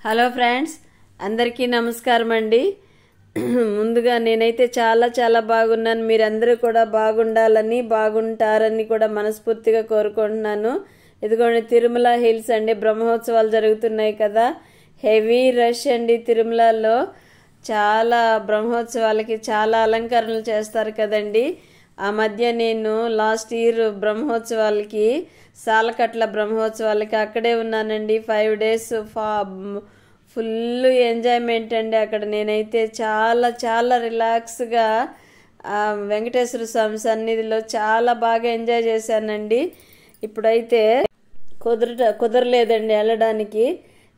Hello friends, అందరికీ నమస్కారం అండి. ముందుగా నేనైతే చాలా బాగున్నాను. మీరందరూ కూడా బాగుండాలని బాగుంటారని కూడా మనస్ఫూర్తిగా కోరుకుంటున్నాను. ఇదిగోండి తిరుమల హిల్స్ అండి, బ్రహ్మోత్సవాలు జరుగుతున్నాయి కదా. హెవీ రష్ అండి తిరుమలలో. చాలా బ్రహ్మోత్సవాలకి చాలా అలంకరణలు చేస్తారు కదండి. ఆ మధ్య నేను లాస్ట్ ఇయర్ బ్రహ్మోత్సవాలకి సాలకట్ల బ్రహ్మోత్సవాలకి అక్కడే ఉన్నానండి. 5 days ఫుల్ ఎంజాయ్మెంట్ అండి. అక్కడ నేనైతే చాలా రిలాక్స్గా వెంకటేశ్వర స్వామి సన్నిధిలో చాలా బాగా ఎంజాయ్ చేశానండి. ఇప్పుడైతే కుదరలేదండి వెళ్ళడానికి.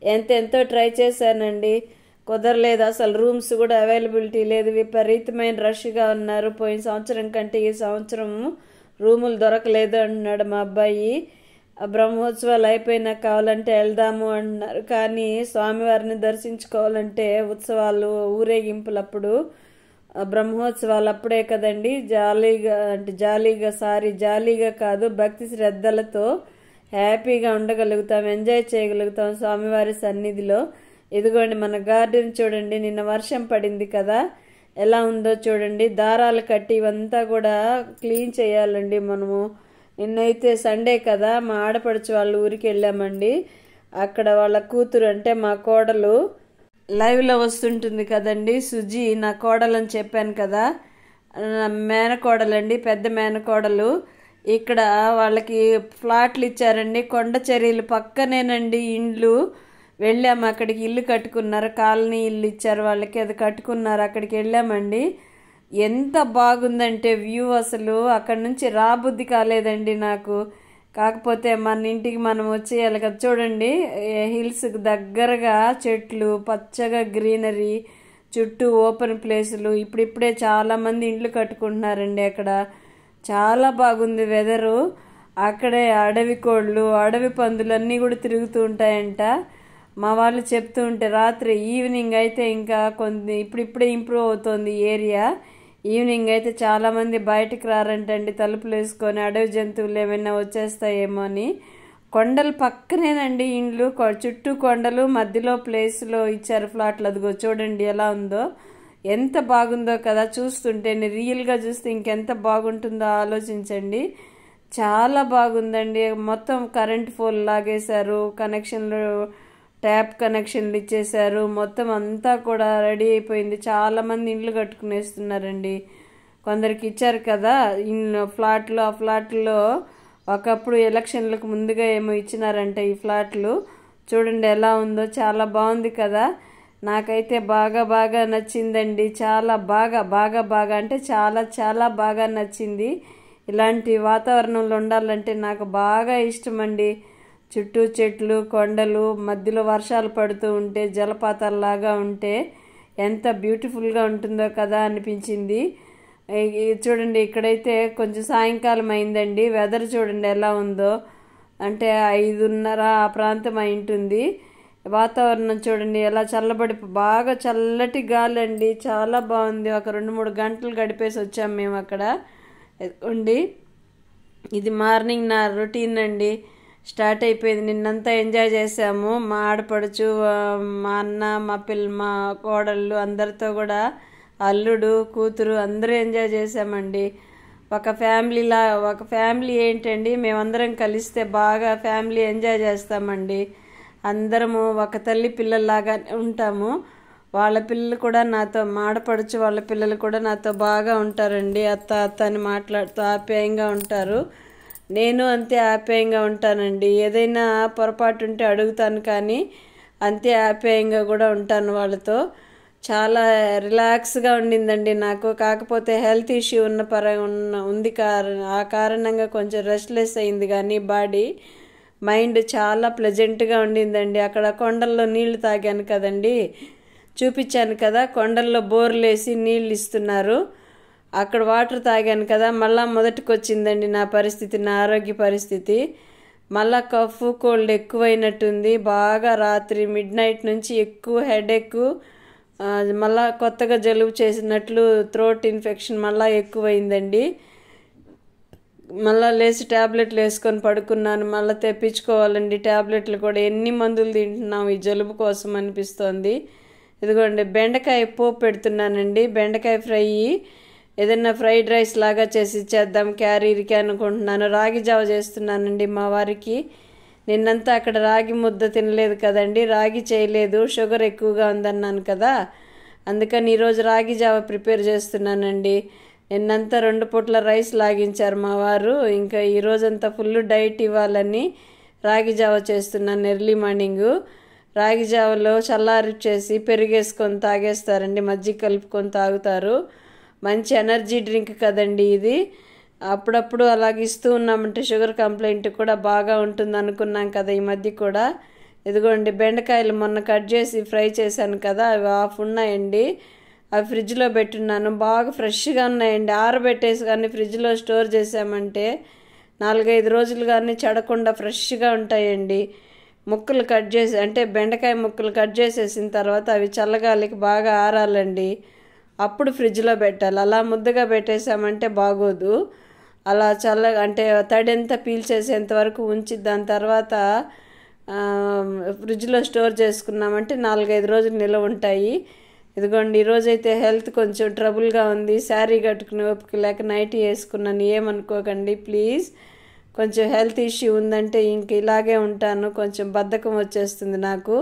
ఎంతో ట్రై చేశానండి, కుదరలేదు. అసలు రూమ్స్ కూడా అవైలబిలిటీ లేదు, విపరీతమైన రష్గా ఉన్నారు. పోయిన సంవత్సరం కంటే ఈ సంవత్సరం రూములు దొరకలేదు అంటున్నాడు మా అబ్బాయి. బ్రహ్మోత్సవాలు అయిపోయినాక కావాలంటే వెళ్దాము అంటున్నారు. కానీ స్వామివారిని దర్శించుకోవాలంటే ఉత్సవాలు ఊరేగింపులప్పుడు బ్రహ్మోత్సవాలు అప్పుడే కదండి జాలీగా కాదు, భక్తి శ్రద్ధలతో హ్యాపీగా ఉండగలుగుతాం, ఎంజాయ్ చేయగలుగుతాం స్వామివారి సన్నిధిలో. ఇదిగోండి మన గార్డెన్ చూడండి. నిన్న వర్షం పడింది కదా, ఎలా ఉందో చూడండి. దారాలు కట్టి ఇవంతా కూడా క్లీన్ చేయాలండి మనము. నిన్నైతే సండే కదా, మా ఆడపడుచు వాళ్ళ ఊరికి వెళ్ళామండి. అక్కడ వాళ్ళ కూతురు అంటే మా కోడలు లైవ్లో వస్తుంటుంది కదండి, సుజీ నా కోడలు అని చెప్పాను కదా. మేనకోడలండి, పెద్ద మేనకోడలు. ఇక్కడ వాళ్ళకి ఫ్లాట్లు ఇచ్చారండి, కొండ చర్యలు పక్కనేనండి ఇండ్లు. వెళ్ళాము, అక్కడికి ఇల్లు కట్టుకున్నారు, కాలనీ ఇల్లు ఇచ్చారు వాళ్ళకి, అది కట్టుకున్నారు. అక్కడికి వెళ్ళామండి. ఎంత బాగుందంటే వ్యూ, అసలు అక్కడ నుంచి రాబుద్ధి కాలేదండి నాకు. కాకపోతే మన ఇంటికి మనం వచ్చేయాలి కదా. చూడండి హిల్స్కి దగ్గరగా చెట్లు, పచ్చగా గ్రీనరీ, చుట్టూ ఓపెన్ ప్లేసులు. ఇప్పుడిప్పుడే చాలామంది ఇండ్లు కట్టుకుంటున్నారండి అక్కడ. చాలా బాగుంది వెదరు. అక్కడే అడవి కోళ్ళు, అడవి పందులు అన్నీ కూడా తిరుగుతూ ఉంటాయంట. మా వాళ్ళు చెప్తూ ఉంటే రాత్రి ఈవినింగ్ అయితే ఇంకా ఇప్పుడిప్పుడే ఇంప్రూవ్ అవుతుంది ఏరియా. ఈవినింగ్ అయితే చాలామంది బయటకు రారంటండి, తలుపులు వేసుకొని. అడవి జంతువులు ఏమైనా వచ్చేస్తాయేమో అని. కొండలు పక్కనేనండి ఇండ్లు, చుట్టూ కొండలు, మధ్యలో ప్లేస్లో ఇచ్చారు ఫ్లాట్లు. అదిగో చూడండి ఎలా ఉందో, ఎంత బాగుందో కదా. చూస్తుంటే రియల్గా చూస్తే ఇంకెంత బాగుంటుందో ఆలోచించండి. చాలా బాగుందండి. మొత్తం కరెంట్ పోల్ లాగేశారు, కనెక్షన్లు, ట్యాప్ కనెక్షన్లు ఇచ్చేశారు. మొత్తం అంతా కూడా రెడీ అయిపోయింది. చాలామంది ఇండ్లు కట్టుకునేస్తున్నారండి. కొందరికి ఇచ్చారు కదా ఫ్లాట్లు. ఆ ఫ్లాట్లో ఒకప్పుడు ఎలక్షన్లకు ముందుగా ఏమో ఇచ్చినారంట ఈ ఫ్లాట్లు. చూడండి ఎలా ఉందో, చాలా బాగుంది కదా. నాకైతే బాగా నచ్చిందండి. చాలా బాగా అంటే చాలా బాగా నచ్చింది. ఇలాంటి వాతావరణంలో ఉండాలంటే నాకు బాగా ఇష్టం అండి. చుట్టూ చెట్లు, కొండలు, మధ్యలో వర్షాలు పడుతూ ఉంటే జలపాతాల్లాగా ఉంటే ఎంత బ్యూటిఫుల్గా ఉంటుందో కదా అనిపించింది. చూడండి ఇక్కడైతే కొంచెం సాయంకాలం అయిందండి. వెదర్ చూడండి ఎలా ఉందో, అంటే 5:30 ఆ ప్రాంతం అయి ఉంటుంది. వాతావరణం చూడండి ఎలా బాగా చల్లటి గాలి అండి. చాలా బాగుంది. ఒక 2-3 గంటలు గడిపేసి వచ్చాము మేము అక్కడ ఉండి. ఇది మార్నింగ్ నా రొటీన్ అండి. స్టార్ట్ అయిపోయింది. నిన్నంతా ఎంజాయ్ చేసాము. మా ఆడపడుచు, మా అన్న, మా కోడళ్ళు అందరితో కూడా, అల్లుడు, కూతురు అందరూ ఎంజాయ్ చేసామండి. ఒక ఫ్యామిలీ ఏంటండి, మేమందరం కలిస్తే బాగా ఫ్యామిలీ ఎంజాయ్ చేస్తామండి. అందరము ఒక తల్లి పిల్లల్లాగా ఉంటాము. వాళ్ళ పిల్లలు కూడా నాతో, మా ఆడపడుచు వాళ్ళ పిల్లలు కూడా నాతో బాగా ఉంటారండి. అత్త అని మాట్లాడుతూ ఆప్యాయంగా ఉంటారు. నేను అంతే ఆప్యాయంగా ఉంటానండి. ఏదైనా పొరపాటు ఉంటే అడుగుతాను, కానీ అంతే ఆప్యాయంగా కూడా ఉంటాను వాళ్ళతో. చాలా రిలాక్స్గా ఉండిందండి నాకు. కాకపోతే హెల్త్ ఇష్యూ ఉంది ఆ కారణంగా కొంచెం రెస్ట్లెస్ అయింది, కానీ బాడీ మైండ్ చాలా ప్లెజెంట్గా ఉండిందండి. అక్కడ కొండల్లో నీళ్లు తాగాను కదండి, చూపించాను కదా. కొండల్లో బోర్లు వేసి నీళ్ళు ఇస్తున్నారు. అక్కడ వాటర్ తాగాను కదా, మళ్ళీ మొదటికి వచ్చిందండి నా పరిస్థితి, నా ఆరోగ్య పరిస్థితి. మళ్ళా కఫ్, కోల్డ్ ఎక్కువైనట్టుంది బాగా. రాత్రి midnight నుంచి ఎక్కువ హెడేక్, మళ్ళా కొత్తగా జలుబు చేసినట్లు థ్రోట్ ఇన్ఫెక్షన్ మళ్ళీ ఎక్కువైందండి. మళ్ళీ లేచి ట్యాబ్లెట్లు వేసుకొని పడుకున్నాను. మళ్ళీ తెప్పించుకోవాలండి ట్యాబ్లెట్లు కూడా. ఎన్ని మందులు తింటున్నాం ఈ జలుబు కోసం అనిపిస్తోంది. ఇదిగోండి బెండకాయ పోపు పెడుతున్నానండి. బెండకాయ ఫ్రై ఏదైనా ఫ్రైడ్ రైస్ లాగా చేసి ఇచ్చేద్దాం క్యారీర్కి అనుకుంటున్నాను. రాగి జావ చేస్తున్నానండి మా వారికి. నిన్నంతా అక్కడ రాగి ముద్ద తినలేదు కదండి, రాగి చేయలేదు, షుగర్ ఎక్కువగా ఉందన్నాను కదా, అందుకని ఈరోజు రాగి జావ ప్రిపేర్ చేస్తున్నానండి. నిన్నంతా 2 పూట్ల రైస్ లాగించారు మా వారు. ఇంకా ఈరోజంతా ఫుల్ డైట్ ఇవ్వాలని రాగి జావ చేస్తున్నాను ఎర్లీ మార్నింగు. రాగి జావలో చల్లారి చేసి పెరిగేసుకొని తాగేస్తారండి, మజ్జిగ కలుపుకొని తాగుతారు. మంచి ఎనర్జీ డ్రింక్ కదండి ఇది. అప్పుడప్పుడు అలాగ ఇస్తూ ఉన్నామంటే షుగర్ కంప్లైంట్ కూడా బాగా ఉంటుంది అనుకున్నాం కదా ఈ మధ్య కూడా. ఇదిగోండి బెండకాయలు మొన్న కట్ చేసి ఫ్రై చేశాను కదా, అవి హాఫ్ ఉన్నాయండి. అవి ఫ్రిడ్జ్లో పెట్టున్నాను. బాగా ఫ్రెష్గా ఉన్నాయండి. ఆరబెట్టేసి కానీ ఫ్రిడ్జ్లో స్టోర్ చేసామంటే 4-5 రోజులు కానీ చెడకుండా ఫ్రెష్గా ఉంటాయండి. ముక్కలు కట్ చేసి అంటే బెండకాయ ముక్కలు కట్ చేసేసిన తర్వాత అవి చల్లగాలికి బాగా ఆరాలండి, అప్పుడు ఫ్రిడ్జ్లో పెట్టాలి. అలా ముద్దగా పెట్టేసామంటే బాగోదు. అలా అంటే తడంతా పీల్చేసేంత వరకు ఉంచి దాని తర్వాత ఫ్రిడ్జ్లో స్టోర్ చేసుకున్నామంటే 4-5 రోజులు నిల్వ ఉంటాయి. ఇదిగోండి ఈరోజైతే హెల్త్ కొంచెం ట్రబుల్గా ఉంది. శారీ కట్టుకుని ఓపిక లేక నైటీ వేసుకున్నాను, ఏమనుకోకండి ప్లీజ్. కొంచెం హెల్త్ ఇష్యూ ఉందంటే ఇంక ఇలాగే ఉంటాను, కొంచెం బద్ధకం వచ్చేస్తుంది నాకు.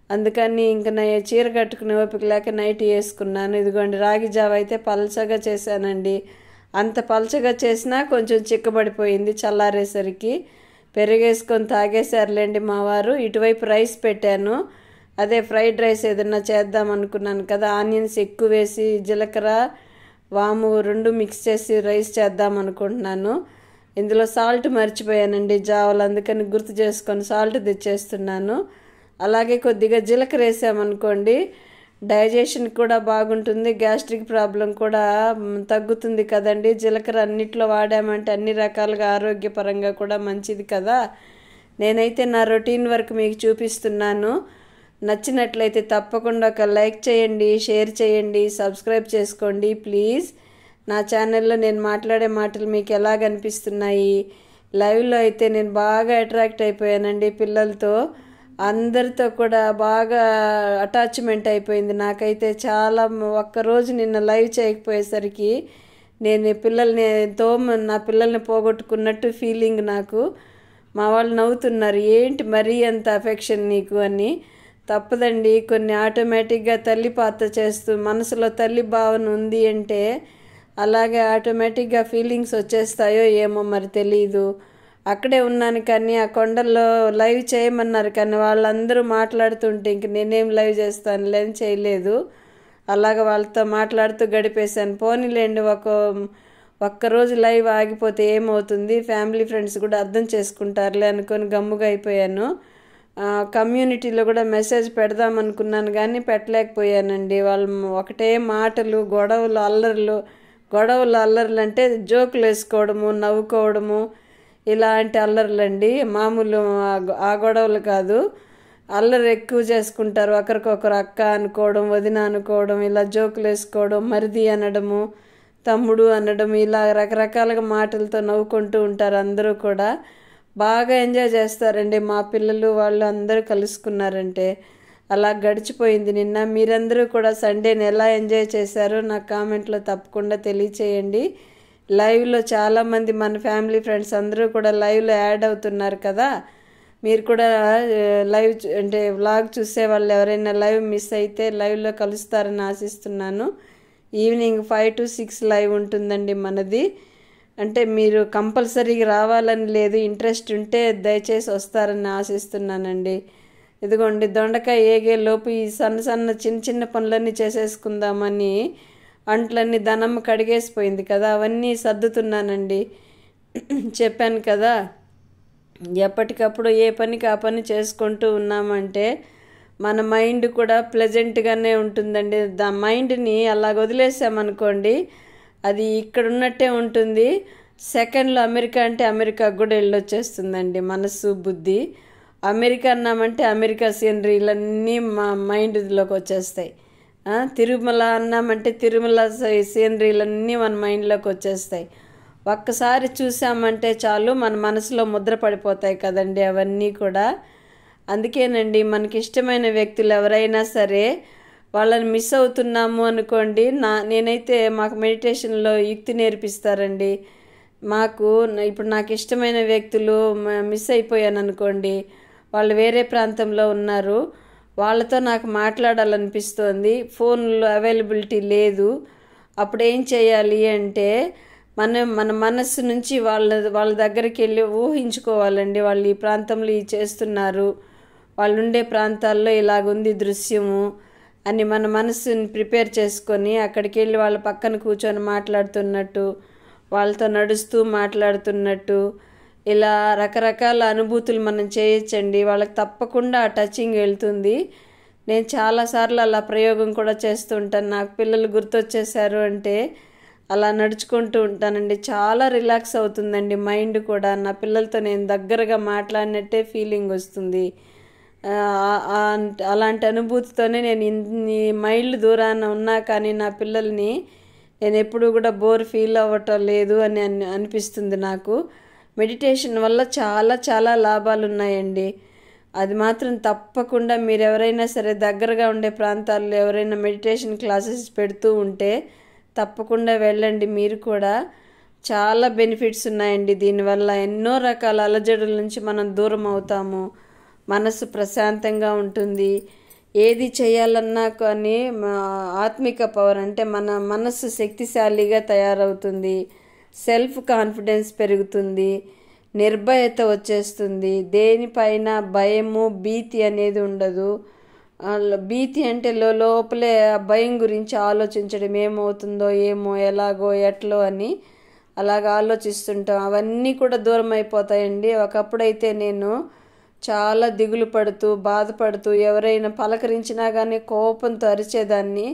అందుకని ఇంక చీర కట్టుకుని ఓపిక లేక నైటీ వేసుకున్నాను. ఇదిగోండి రాగి జావ అయితే పల్చగా చేశానండి. అంత పల్చగా చేసినా కొంచెం చిక్కబడిపోయింది చల్లారేసరికి. పెరిగేసుకొని తాగేసారులేండి మా వారు. ఇటువైపు రైస్ పెట్టాను, అదే ఫ్రైడ్ రైస్ ఏదన్నా చేద్దాం అనుకున్నాను కదా, ఆనియన్స్ ఎక్కువ వేసి జీలకర్ర వాము 2 మిక్స్ చేసి రైస్ చేద్దాం అనుకుంటున్నాను. ఇందులో సాల్ట్ మర్చిపోయానండి జావలు, అందుకని గుర్తు చేసుకొని సాల్ట్ తెచ్చేస్తున్నాను. అలాగే కొద్దిగా జీలకర్ర వేసామనుకోండి డైజెషన్ కూడా బాగుంటుంది, గ్యాస్ట్రిక్ ప్రాబ్లం కూడా తగ్గుతుంది కదండి. జీలకర్ర అన్నిట్లో వాడామంటే అన్ని రకాలుగా ఆరోగ్యపరంగా కూడా మంచిది కదా. నేనైతే నా రొటీన్ వర్క్ మీకు చూపిస్తున్నాను. నచ్చినట్లయితే తప్పకుండా ఒక లైక్ చేయండి, షేర్ చేయండి, సబ్స్క్రైబ్ చేసుకోండి ప్లీజ్. నా ఛానల్లో నేను మాట్లాడే మాటలు మీకు ఎలాగనిపిస్తున్నాయి? లైవ్లో అయితే నేను బాగా అట్రాక్ట్ అయిపోయానండి పిల్లలతో, అందరితో కూడా బాగా అటాచ్మెంట్ అయిపోయింది నాకైతే చాలా. ఒక్కరోజు నిన్న లైవ్ చేయకపోయేసరికి నేను నా పిల్లల్ని పోగొట్టుకున్నట్టు ఫీలింగ్ నాకు. మా వాళ్ళు నవ్వుతున్నారు, ఏంటి మరీ అంత అఫెక్షన్ నీకు అని. తప్పదండి, కొన్ని ఆటోమేటిక్గా తల్లి పాత్ర చేస్తూ మనసులో తల్లి భావన ఉంది అంటే అలాగే ఆటోమేటిక్గా ఫీలింగ్స్ వచ్చేస్తాయో ఏమో మరి తెలీదు. అక్కడే ఉన్నాను కానీ ఆ కొండల్లో లైవ్ చేయమన్నారు కానీ వాళ్ళందరూ మాట్లాడుతుంటే ఇంక నేనేం లైవ్ చేస్తాను లేని చేయలేదు. అలాగ వాళ్ళతో మాట్లాడుతూ గడిపేశాను. పోనీలేండి, ఒక్కరోజు లైవ్ ఆగిపోతే ఏమవుతుంది, ఫ్యామిలీ ఫ్రెండ్స్ కూడా అర్థం చేసుకుంటారులే అనుకొని గమ్ముగా అయిపోయాను. కమ్యూనిటీలో కూడా మెసేజ్ పెడదాం అనుకున్నాను కానీ పెట్టలేకపోయానండి. వాళ్ళు ఒకటే మాటలు, గొడవలు అల్లర్లు అంటే జోకులు వేసుకోవడము, నవ్వుకోవడము, ఇలాంటి అల్లర్లండి. మామూలు ఆ గొడవలు కాదు, అల్లరి ఎక్కువ చేసుకుంటారు. ఒకరికొకరు అక్క అనుకోవడం, వదిన అనుకోవడం, ఇలా జోకులు వేసుకోవడం, మరిది అనడము, తమ్ముడు అనడం, ఇలా రకరకాలుగా మాటలతో నవ్వుకుంటూ ఉంటారు. అందరూ కూడా బాగా ఎంజాయ్ చేస్తారండి మా పిల్లలు, వాళ్ళు అందరూ కలుసుకున్నారంటే. అలా గడిచిపోయింది నిన్న. మీరందరూ కూడా సండేని ఎలా ఎంజాయ్ చేశారో నాకు కామెంట్లో తప్పకుండా తెలియచేయండి. లైవ్లో చాలామంది మన ఫ్యామిలీ ఫ్రెండ్స్ అందరూ కూడా లైవ్లో యాడ్ అవుతున్నారు కదా. మీరు కూడా లైవ్ అంటే వ్లాగ్ చూసే వాళ్ళు ఎవరైనా లైవ్ మిస్ అయితే లైవ్లో కలుస్తారని ఆశిస్తున్నాను. ఈవినింగ్ 5 to 6 లైవ్ ఉంటుందండి మనది. అంటే మీరు కంపల్సరీగా రావాలని లేదు, ఇంట్రెస్ట్ ఉంటే దయచేసి వస్తారని ఆశిస్తున్నానండి. ఇదిగోండి దొండకాయ ఏగేలోపు ఈ చిన్న చిన్న పనులన్నీ చేసేసుకుందామని అంట్లన్నీ దనమ్మ కడిగేసిపోయింది కదా, అవన్నీ సర్దుతున్నానండి. చెప్పాను కదా, ఎప్పటికప్పుడు ఏ పనికి ఆ పని చేసుకుంటూ ఉన్నామంటే మన మైండ్ కూడా ప్లెజెంట్గానే ఉంటుందండి. మైండ్ని అలా వదిలేసామనుకోండి అది ఇక్కడ ఉన్నట్టే ఉంటుంది. సెకండ్లో అమెరికా అంటే అమెరికా కూడా వెళ్ళొచ్చేస్తుందండి మనసు బుద్ధి. అమెరికా అన్నామంటే అమెరికా సీనరీలన్నీ మా మైండ్లోకి వచ్చేస్తాయి. తిరుమల అన్నామంటే తిరుమల సీనరీలన్నీ మన మైండ్లోకి వచ్చేస్తాయి. ఒక్కసారి చూసామంటే చాలు మన మనసులో ముద్ర పడిపోతాయి కదండి అవన్నీ కూడా. అందుకేనండి మనకి ఇష్టమైన వ్యక్తులు ఎవరైనా సరే వాళ్ళని మిస్ అవుతున్నాము అనుకోండి, నేనైతే మాకు మెడిటేషన్లో యుక్తి నేర్పిస్తారండి. ఇప్పుడు నాకు ఇష్టమైన వ్యక్తులు మిస్ అయిపోయాను అనుకోండి, వాళ్ళు వేరే ప్రాంతంలో ఉన్నారు, వాళ్ళతో నాకు మాట్లాడాలనిపిస్తోంది, ఫోన్లో అవైలబిలిటీ లేదు. అప్పుడు ఏం చేయాలి అంటే మన మనస్సు నుంచి వాళ్ళ దగ్గరికి వెళ్ళి ఊహించుకోవాలండి. వాళ్ళు ఈ ప్రాంతంలో ఇది చేస్తున్నారు, వాళ్ళు ఉండే ప్రాంతాల్లో ఇలాగుంది దృశ్యము అని మన మనస్సుని ప్రిపేర్ చేసుకొని అక్కడికి వెళ్ళి వాళ్ళ పక్కన కూర్చొని మాట్లాడుతున్నట్టు, వాళ్ళతో నడుస్తూ మాట్లాడుతున్నట్టు, ఇలా రకరకాల అనుభూతులు మనం చేయొచ్చండి. వాళ్ళకి తప్పకుండా ఆ టచింగ్ వెళ్తుంది. నేను చాలాసార్లు అలా ప్రయోగం కూడా చేస్తూ ఉంటాను. నాకు పిల్లలు గుర్తొచ్చేసారు అంటే అలా నడుచుకుంటూ ఉంటానండి. చాలా రిలాక్స్ అవుతుందండి మైండ్ కూడా. నా పిల్లలతో నేను దగ్గరగా మాట్లాడినట్టే ఫీలింగ్ వస్తుంది. అలాంటి అనుభూతితోనే నేను ఇన్ని మైళ్ళు దూరాన ఉన్నా కానీ నా పిల్లల్ని నేను ఎప్పుడూ కూడా బోర్ ఫీల్ అవ్వటం లేదు అని అనిపిస్తుంది నాకు. మెడిటేషన్ వల్ల చాలా చాలా లాభాలు ఉన్నాయండి. అది మాత్రం తప్పకుండా మీరు ఎవరైనా సరే దగ్గరగా ఉండే ప్రాంతాల్లో ఎవరైనా మెడిటేషన్ క్లాసెస్ పెడుతూ ఉంటే తప్పకుండా వెళ్ళండి. మీరు కూడా చాలా బెనిఫిట్స్ ఉన్నాయండి దీనివల్ల. ఎన్నో రకాల అలజడుల నుంచి మనం దూరం అవుతాము, మనసు ప్రశాంతంగా ఉంటుంది. ఏది చేయాలన్నా కానీ ఆత్మిక పవర్ అంటే మన మనస్సు శక్తిశాలిగా తయారవుతుంది, సెల్ఫ్ కాన్ఫిడెన్స్ పెరుగుతుంది, నిర్భయత వచ్చేస్తుంది, దేనిపైన భయము భీతి అనేది ఉండదు. భీతి అంటే లోపలే భయం గురించి ఆలోచించడం, ఏమవుతుందో ఏమో ఎలాగో ఎట్లో అని అలాగ ఆలోచిస్తుంటాం. అవన్నీ కూడా దూరం అయిపోతాయండి. ఒకప్పుడైతే నేను చాలా దిగులు పడుతూ బాధపడుతూ ఎవరైనా పలకరించినా కానీ కోపంతో అరిచేదాన్ని,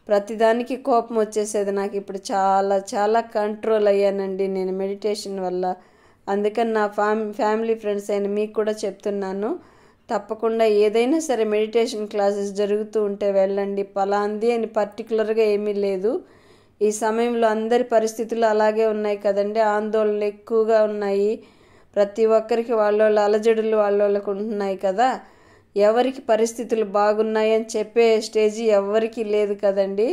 ప్రతిదానికి కోపం వచ్చేసేది. నాకు ఇప్పుడు చాలా చాలా కంట్రోల్ అయ్యానండి నేను మెడిటేషన్ వల్ల. అందుకని నా ఫ్యామిలీ ఫ్రెండ్స్ అయిన మీకు కూడా చెప్తున్నాను, తప్పకుండా ఏదైనా సరే మెడిటేషన్ క్లాసెస్ జరుగుతూ ఉంటే వెళ్ళండి. పలాంది అని పర్టికులర్గా ఏమీ లేదు. ఈ సమయంలో అందరి పరిస్థితులు అలాగే ఉన్నాయి కదండి, ఆందోళనలు ఎక్కువగా ఉన్నాయి. ప్రతి ఒక్కరికి వాళ్ళ అలజడులు వాళ్ళకు ఉంటున్నాయి కదా. ఎవరికి పరిస్థితులు బాగున్నాయని చెప్పే స్టేజీ ఎవరికి లేదు కదండి.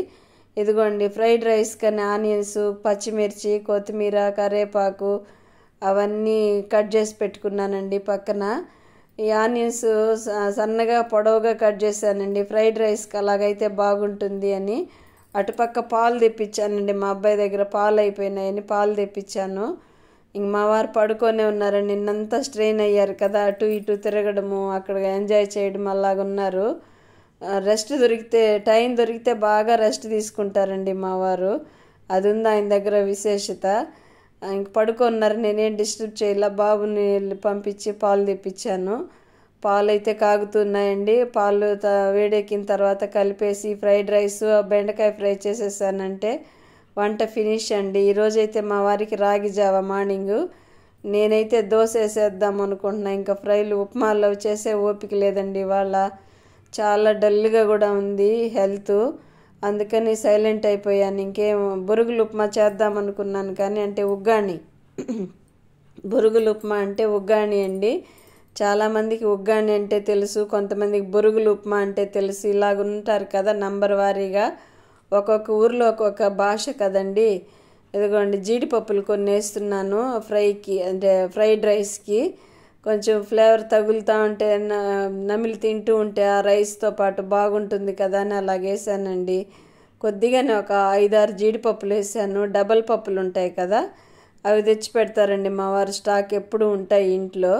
ఇదిగోండి ఫ్రైడ్ రైస్ కానీ ఆనియన్స్, పచ్చిమిర్చి, కొత్తిమీర, కరివేపాకు అవన్నీ కట్ చేసి పెట్టుకున్నానండి పక్కన. ఈ ఆనియన్స్ సన్నగా పొడవుగా కట్ చేశానండి, ఫ్రైడ్ రైస్కి అలాగైతే బాగుంటుంది అని. అటుపక్క పాలు తెప్పించానండి, మా అబ్బాయి దగ్గర పాలు అయిపోయినాయని పాలు తెప్పించాను. ఇంక మా వారు పడుకొనే ఉన్నారండి, నిన్నంతా స్ట్రెయిన్ అయ్యారు కదా, అటు ఇటు తిరగడము అక్కడ ఎంజాయ్ చేయడం అలాగున్నారు. రెస్ట్ దొరికితే టైం దొరికితే బాగా రెస్ట్ తీసుకుంటారండి మా వారు. అది ఉంది ఆయన దగ్గర విశేషత. ఇంక పడుకున్నారు, నేనేం డిస్టర్బ్ చేయాల. బాబుని పంపించి పాలు తెప్పించాను. పాలు అయితే కాగుతున్నాయండి. పాలు వేడెక్కిన తర్వాత కలిపేసి ఫ్రైడ్ రైస్, బెండకాయ ఫ్రై చేసేసానంటే వంట ఫినిష్ అండి. ఈరోజైతే మా వారికి రాగి జావ మార్నింగు. నేనైతే దోశ వేసేద్దాం అనుకుంటున్నా. ఇంకా ఫ్రైలు ఉప్మాలు చేసే ఓపిక లేదండి ఇవాళ. చాలా డల్గా కూడా ఉంది హెల్త్. అందుకని సైలెంట్ అయిపోయాను. ఇంకేం బొరుగులు ఉప్మా చేద్దాం అనుకున్నాను కానీ అంటే ఉగ్గాని, బొరుగులు ఉప్మా అంటే ఉగ్గాని అండి. చాలామందికి ఉగ్గాని అంటే తెలుసు, కొంతమందికి బొరుగులు ఉప్మా అంటే తెలుసు. ఇలాగ ఉంటారు కదా నంబర్ వారీగా. ఒక్కొక్క ఊర్లో ఒక్కొక్క భాష కదండి. ఇదిగోండి జీడిపప్పులు కొన్ని వేస్తున్నాను ఫ్రైకి, అంటే ఫ్రైడ్ రైస్కి. కొంచెం ఫ్లేవర్ తగులుతూ ఉంటే నమిలి తింటూ ఉంటే ఆ రైస్తో పాటు బాగుంటుంది కదా అని అలాగేసానండి. కొద్దిగానే ఒక 5-6 జీడిపప్పులు వేసాను. డబల్ పప్పులు ఉంటాయి కదా, అవి తెచ్చి పెడతారండి మా వారు. స్టాక్ ఎప్పుడు ఉంటాయి ఇంట్లో.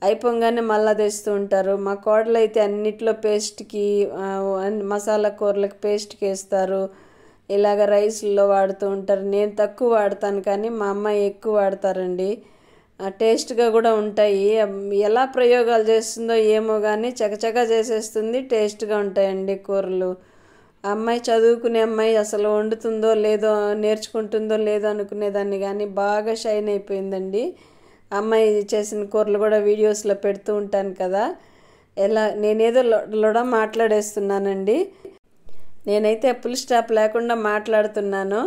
అయిపోగానే మళ్ళీ తెస్తూ ఉంటారు. మా కోడలు అయితే అన్నిట్లో పేస్ట్కి, మసాలా కూరలకు పేస్ట్కి వేస్తారు. ఇలాగ రైస్లో వాడుతూ ఉంటారు. నేను తక్కువ వాడతాను కానీ మా అమ్మాయి ఎక్కువ వాడతారండి. టేస్ట్గా కూడా ఉంటాయి. ఎలా ప్రయోగాలు చేస్తుందో ఏమో కానీ చకచకా చేసేస్తుంది, టేస్ట్గా ఉంటాయండి కూరలు. ఆ అమ్మాయి చదువుకునే అమ్మాయి, అసలు వండుతుందో లేదో నేర్చుకుంటుందో లేదో అనుకునేదాన్ని కానీ బాగా షైన్ అయిపోయిందండి. అమ్మాయి చేసిన కూరలు కూడా వీడియోస్లో పెడుతూ ఉంటాను కదా. నేనేదో లొడ మాట్లాడేస్తున్నానండి. నేనైతే ఫుల్ స్టాప్ లేకుండా మాట్లాడుతున్నాను.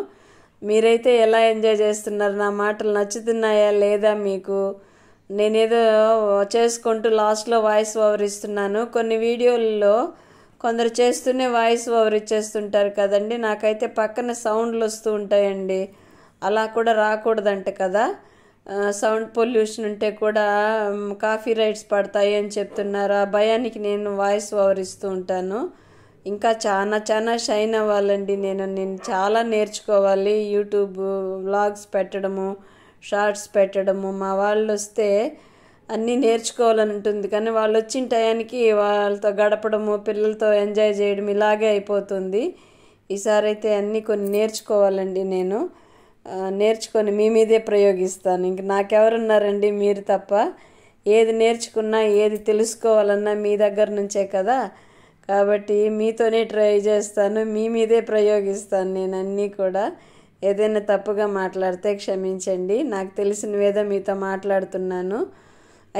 మీరైతే ఎలా ఎంజాయ్ చేస్తున్నారు? నా మాటలు నచ్చుతున్నాయా లేదా మీకు? నేనేదో చేసుకుంటూ లాస్ట్లో వాయిస్ ఓవర్ ఇస్తున్నాను. కొన్ని వీడియోల్లో కొందరు చేస్తూనే వాయిస్ ఓవర్ ఇచ్చేస్తుంటారు కదండి. నాకైతే పక్కన సౌండ్లు వస్తూ ఉంటాయండి. అలా కూడా రాకూడదంట కదా. సౌండ్ పొల్యూషన్ ఉంటే కూడా కాపీ రైట్స్ పడతాయి అని చెప్తున్నారు. ఆ భయానికి నేను వాయిస్ ఓవర్ ఇస్తూ ఉంటాను. ఇంకా చాలా షైన్ అవ్వాలండి. నేను చాలా నేర్చుకోవాలి. యూట్యూబ్ వ్లాగ్స్ పెట్టడము, షార్ట్స్ పెట్టడము. మా వాళ్ళు వస్తే అన్నీ నేర్చుకోవాలని ఉంటుంది, కానీ వాళ్ళు వచ్చిన టయానికి వాళ్ళతో గడపడము, పిల్లలతో ఎంజాయ్ చేయడం ఇలాగే అయిపోతుంది. ఈసారి అయితే అన్నీ కొన్ని నేర్చుకోవాలండి. నేను నేర్చుకొని మీ మీదే ప్రయోగిస్తాను. ఇంక నాకెవరున్నారండి? మీరు తప్ప. ఏది నేర్చుకున్నా ఏది తెలుసుకోవాలన్నా మీ దగ్గర నుంచే కదా. కాబట్టి మీతోనే ట్రై చేస్తాను, మీ మీదే ప్రయోగిస్తాను నేను అన్నీ కూడా. ఏదైనా తప్పుగా మాట్లాడితే క్షమించండి. నాకు తెలిసినవేదో మీతో మాట్లాడుతున్నాను.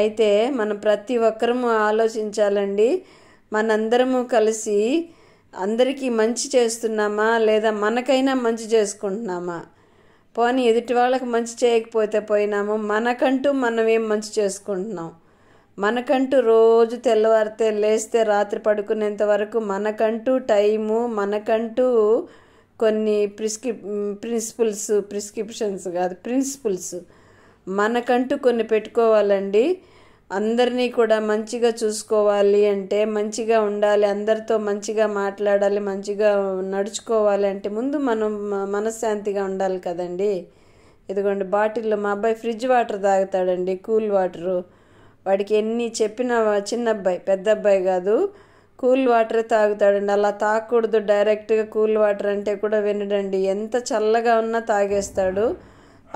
అయితే మనం ప్రతి ఒక్కరము ఆలోచించాలండి. మనందరము కలిసి అందరికీ మంచి చేస్తున్నామా లేదా మనకైనా మంచి చేసుకుంటున్నామా? పోనీ ఎదుటి వాళ్ళకి మంచి చేయకపోతే పోయినాము, మనకంటూ మనం ఏం మంచి చేసుకుంటున్నాం? మనకంటూ రోజు తెల్లవారితే లేస్తే రాత్రి పడుకునేంత వరకు మనకంటూ టైము, మనకంటూ కొన్ని ప్రిన్సిపల్స్ మనకంటూ కొన్ని పెట్టుకోవాలండి. అందరినీ కూడా మంచిగా చూసుకోవాలి అంటే, మంచిగా ఉండాలి, అందరితో మంచిగా మాట్లాడాలి, మంచిగా నడుచుకోవాలి అంటే ముందు మనం మనశ్శాంతిగా ఉండాలి కదండి. ఇదిగోండి బాటిల్లో మా అబ్బాయి ఫ్రిడ్జ్ వాటర్ తాగుతాడండి, కూల్ వాటరు. వాడికి ఎన్ని చెప్పినా చిన్న అబ్బాయి, పెద్ద అబ్బాయి కాదు, కూల్ వాటరే తాగుతాడండి. అలా తాగకూడదు, డైరెక్ట్గా కూల్ వాటర్ అంటే కూడా వినడండి. ఎంత చల్లగా ఉన్నా తాగేస్తాడు.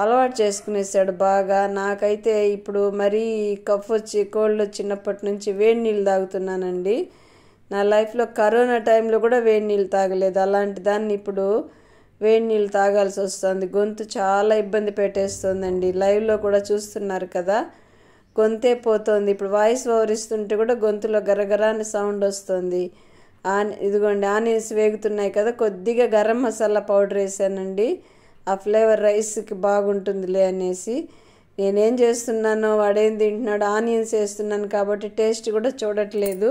అలవాటు చేసుకునేసాడు బాగా. నాకైతే ఇప్పుడు మరీ కోల్డ్ వచ్చినప్పటి నుంచి వేడి నీళ్ళు తాగుతున్నానండి. నా లైఫ్లో కరోనా టైంలో కూడా వేడి నీళ్ళు తాగలేదు. అలాంటి దాన్ని ఇప్పుడు వేడి నీళ్ళు తాగాల్సి వస్తుంది. గొంతు చాలా ఇబ్బంది పెట్టేస్తుందండి. లైవ్లో కూడా చూస్తున్నారు కదా, గొంతే పోతుంది. ఇప్పుడు వాయిస్ ఓవర్ ఇస్తుంటే కూడా గొంతులో గరగరా అని సౌండ్ వస్తుంది. ఇదిగోండి ఆనియన్స్ వేగుతున్నాయి కదా, కొద్దిగా గరం మసాలా పౌడర్ వేసానండి. ఆ ఫ్లేవర్ రైస్కి బాగుంటుందిలే అనేసి. నేనేం చేస్తున్నానో వాడేం తింటున్నాడు, ఆనియన్స్ వేస్తున్నాను కాబట్టి టేస్ట్ కూడా చూడట్లేదు.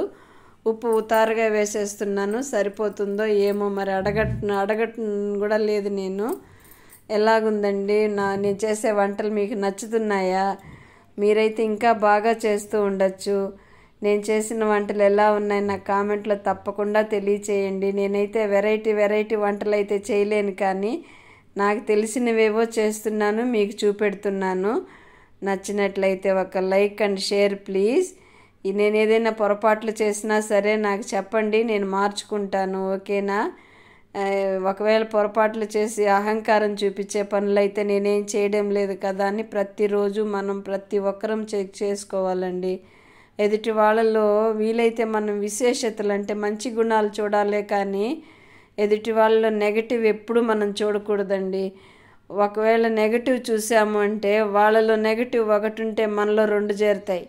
ఉప్పు ఉతారుగా వేసేస్తున్నాను. సరిపోతుందో ఏమో మరి, అడగట్టు కూడా లేదు నేను. ఎలాగుందండి నేను చేసే వంటలు? మీకు నచ్చుతున్నాయా? మీరైతే ఇంకా బాగా చేస్తూ ఉండొచ్చు. నేను చేసిన వంటలు ఎలా ఉన్నాయి నాకు కామెంట్లో తప్పకుండా తెలియచేయండి. నేనైతే వెరైటీ వంటలు అయితే చేయలేను, కానీ నాకు తెలిసినవేవో చేస్తున్నాను, మీకు చూపెడుతున్నాను. నచ్చినట్లయితే ఒక లైక్ అండ్ షేర్ ప్లీజ్. నేను ఏదైనా పొరపాట్లు చేసినా సరే నాకు చెప్పండి, నేను మార్చుకుంటాను, ఓకేనా? ఒకవేళ పొరపాట్లు చేసి అహంకారం చూపించే పనులైతే నేనేం చేయడం లేదు కదా అని ప్రతిరోజు మనం ప్రతి ఒక్కరం చెక్ చేసుకోవాలండి. ఎదుటి వాళ్ళలో వీలైతే మనం విశేషతలు అంటే మంచి గుణాలు చూడాలే, కానీ ఎదుటి వాళ్ళలో నెగటివ్ ఎప్పుడు మనం చూడకూడదండి. ఒకవేళ నెగటివ్ చూసాము అంటే వాళ్ళలో నెగటివ్ ఒకటి ఉంటే మనలో రెండు చేరుతాయి.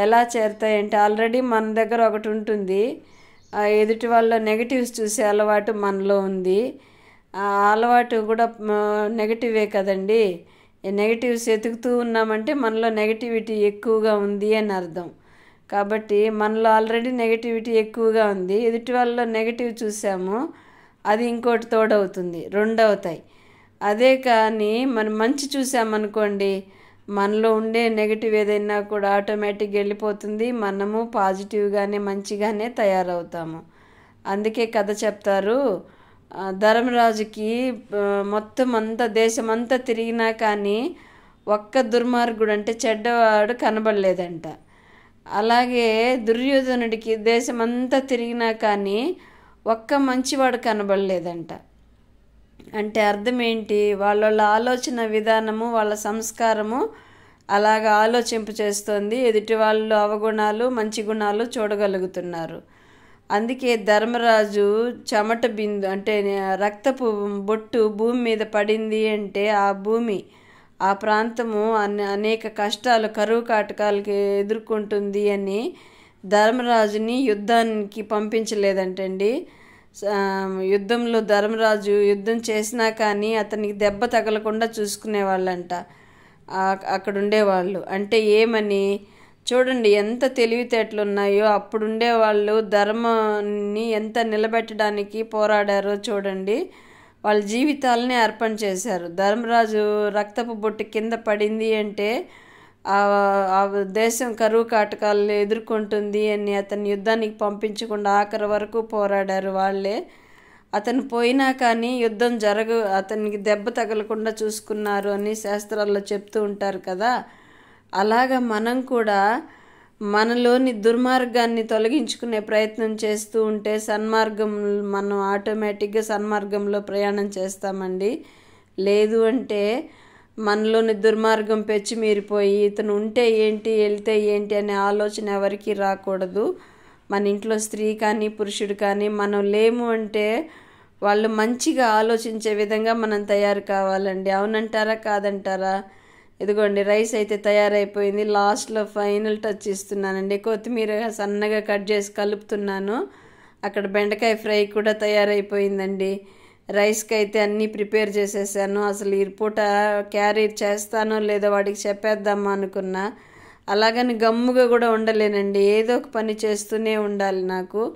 ఎలా చేరుతాయి అంటే, ఆల్రెడీ మన దగ్గర ఒకటి ఉంటుంది, ఎదుటి వాళ్ళ నెగటివ్స్ చూసే అలవాటు మనలో ఉంది. ఆ అలవాటు కూడా నెగటివే కదండి. నెగటివ్స్ ఎతుకుతూ ఉన్నామంటే మనలో నెగటివిటీ ఎక్కువగా ఉంది అని అర్థం. కాబట్టి మనలో ఆల్రెడీ నెగటివిటీ ఎక్కువగా ఉంది, ఎదుటి వాళ్ళలో నెగటివ్ చూసాము, అది ఇంకోటి తోడవుతుంది, రెండు అవుతాయి. అదే కానీ మనం మంచి చూసామనుకోండి, మనలో ఉండే నెగటివ్ ఏదైనా కూడా ఆటోమేటిక్గా వెళ్ళిపోతుంది. మనము పాజిటివ్గానే మంచిగానే తయారవుతాము. అందుకే కథ చెప్తారు, ధర్మరాజుకి మొత్తం అంతా దేశమంతా తిరిగినా కానీ ఒక్క దుర్మార్గుడు అంటే చెడ్డవాడు కనబడలేదంట. అలాగే దుర్యోధనుడికి దేశమంతా తిరిగినా కానీ ఒక్క మంచివాడు కనబడలేదంట. అంటే అర్థం ఏంటి? వాళ్ళ ఆలోచన విధానము, వాళ్ళ సంస్కారము అలాగా ఆలోచింపు చేస్తుంది. ఎదుటి వాళ్ళు అవగుణాలు మంచి గుణాలు చూడగలుగుతున్నారు. అందుకే ధర్మరాజు చెమట బిందు అంటే రక్తపు బొట్టు భూమి మీద పడింది అంటే ఆ భూమి, ఆ ప్రాంతము అనేక కష్టాలు, కరువు కాటకాలకి ఎదుర్కొంటుంది అని ధర్మరాజుని యుద్ధానికి పంపించలేదంటండి. యుద్ధంలో ధర్మరాజు యుద్ధం చేసినా కానీ అతనికి దెబ్బ తగలకుండా చూసుకునేవాళ్ళంట అక్కడ ఉండేవాళ్ళు. అంటే ఏమని చూడండి ఎంత తెలివితేటలు ఉన్నాయో. అప్పుడుండే వాళ్ళు ధర్మాన్ని ఎంత నిలబెట్టడానికి పోరాడారో చూడండి. వాళ్ళ జీవితాలని అర్పణ చేశారు. ధర్మరాజు రక్తపు బొట్టు కింద పడింది అంటే ఆ దేశం కరువు కాటకాలను ఎదుర్కొంటుంది అని అతన్ని యుద్ధానికి పంపించకుండా ఆఖరి వరకు పోరాడారు వాళ్ళే. అతను పోయినా కానీ యుద్ధం అతనికి దెబ్బ తగలకుండా చూసుకున్నారు అని శాస్త్రాల్లో చెప్తూ ఉంటారు కదా. అలాగా మనం కూడా మనలోని దుర్మార్గాన్ని తొలగించుకునే ప్రయత్నం చేస్తూ ఉంటే మనం ఆటోమేటిక్గా సన్మార్గంలో ప్రయాణం చేస్తామండి. లేదు అంటే మనలోని దుర్మార్గం పెచ్చిమీరిపోయి ఇతను ఉంటే ఏంటి వెళ్తే ఏంటి అనే ఆలోచన ఎవరికి రాకూడదు. మన ఇంట్లో స్త్రీ కానీ పురుషుడు కానీ మనం లేము అంటే వాళ్ళు మంచిగా ఆలోచించే విధంగా మనం తయారు కావాలండి. అవునంటారా కాదంటారా? ఇదిగోండి రైస్ అయితే తయారైపోయింది. లాస్ట్లో ఫైనల్ టచ్ ఇస్తున్నానండి. కొత్తిమీర సన్నగా కట్ చేసి కలుపుతున్నాను. అక్కడ బెండకాయ ఫ్రై కూడా తయారైపోయిందండి. రైస్కి అయితే అన్నీ ప్రిపేర్ చేసేసాను. అసలు ఈ పూట క్యారీ చేస్తానో లేదో వాడికి చెప్పేద్దామా అనుకున్నా. అలాగని గమ్ముగా కూడా ఉండలేనండి. ఏదో ఒక పని చేస్తూనే ఉండాలి. నాకు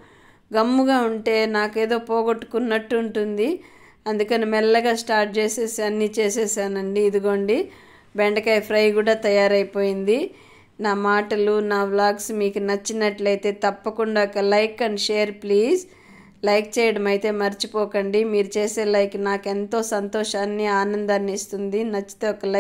గమ్ముగా ఉంటే నాకేదో పోగొట్టుకున్నట్టు ఉంటుంది. అందుకని మెల్లగా స్టార్ట్ చేసేసి అన్నీ చేసేసానండి. ఇదిగోండి బెండకాయ ఫ్రై కూడా తయారైపోయింది. నా మాటలు నా వ్లాగ్స్ మీకు నచ్చినట్లయితే తప్పకుండా ఒక like and share please. Like చేయడం అయితే మర్చిపోకండి. మీరు చేసే లైక్ నాకు ఎంతో సంతోషాన్ని ఆనందాన్ని ఇస్తుంది. నచ్చితే ఒక లైక్